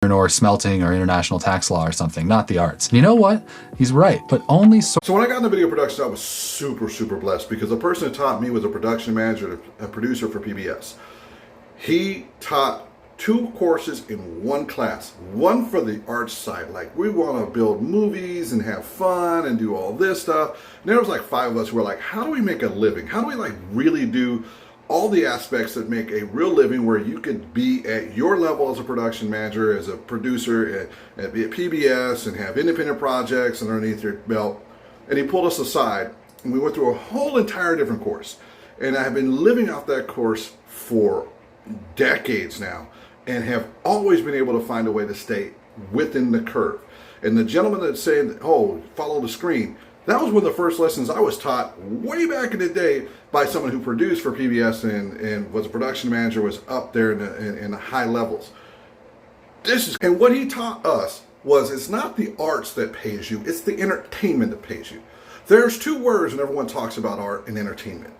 or smelting or international tax law or something, not the arts. And you know what? He's right, but only so. So when I got into video production, I was super blessed because the person who taught me was a production manager, a producer for PBS. He taught 2 courses in one class, one for the arts side, like we want to build movies and have fun and do all this stuff. And there was like 5 of us who were like, how do we make a living? How do we like really do all the aspects that make a real living where you could be at your level as a production manager, as a producer at PBS and have independent projects and underneath your belt. And he pulled us aside and we went through a whole entire different course. And I have been living off that course for decades now and have always been able to find a way to stay within the curve. And the gentleman that said, oh, follow the screen, that was one of the first lessons I was taught way back in the day by someone who produced for PBS and was a production manager, was up there in the high levels. And what he taught us was it's not the arts that pays you, it's the entertainment that pays you. There's 2 words when everyone talks about art and entertainment.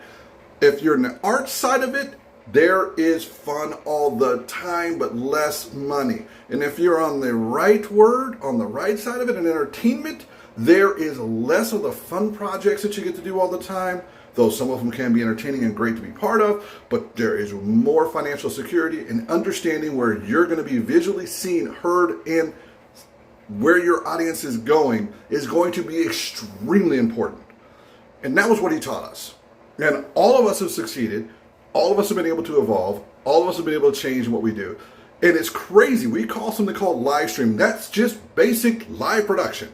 If you're in the art side of it, there is fun all the time, but less money. And if you're on the right word, on the right side of it, in entertainment, there is less of the fun projects that you get to do all the time, though some of them can be entertaining and great to be part of, but there is more financial security and understanding where you're going to be visually seen, heard, and where your audience is going to be extremely important. And that was what he taught us. And all of us have succeeded. All of us have been able to evolve. All of us have been able to change what we do. And it's crazy. We call something called live stream. That's just basic live production.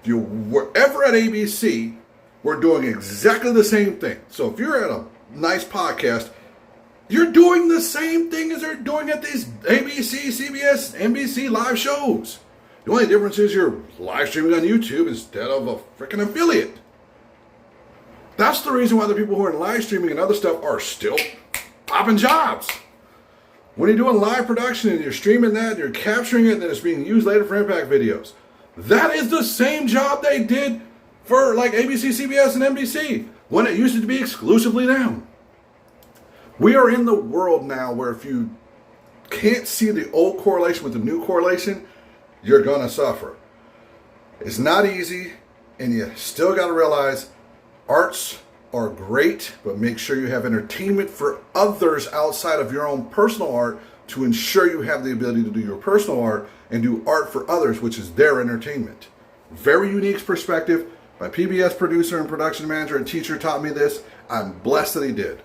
If you were ever at A.P.C, we're doing exactly the same thing. So if you're at a nice podcast, you're doing the same thing as they're doing at these A.P.C, CBS, NBC live shows. The only difference is you're live streaming on YouTube instead of a freaking affiliate. That's the reason why the people who are in live streaming and other stuff are still popping jobs. When you're doing live production and you're streaming that, you're capturing it, and then it's being used later for impact videos. That is the same job they did for like ABC, CBS, and NBC when it used to be exclusively them. We are in the world now where if you can't see the old correlation with the new correlation, you're going to suffer. It's not easy, and you still got to realize arts are great, but make sure you have entertainment for others outside of your own personal art to ensure you have the ability to do your personal art and do art for others, which is their entertainment. Very unique perspective. My PBS producer and production manager and teacher taught me this. I'm blessed that he did.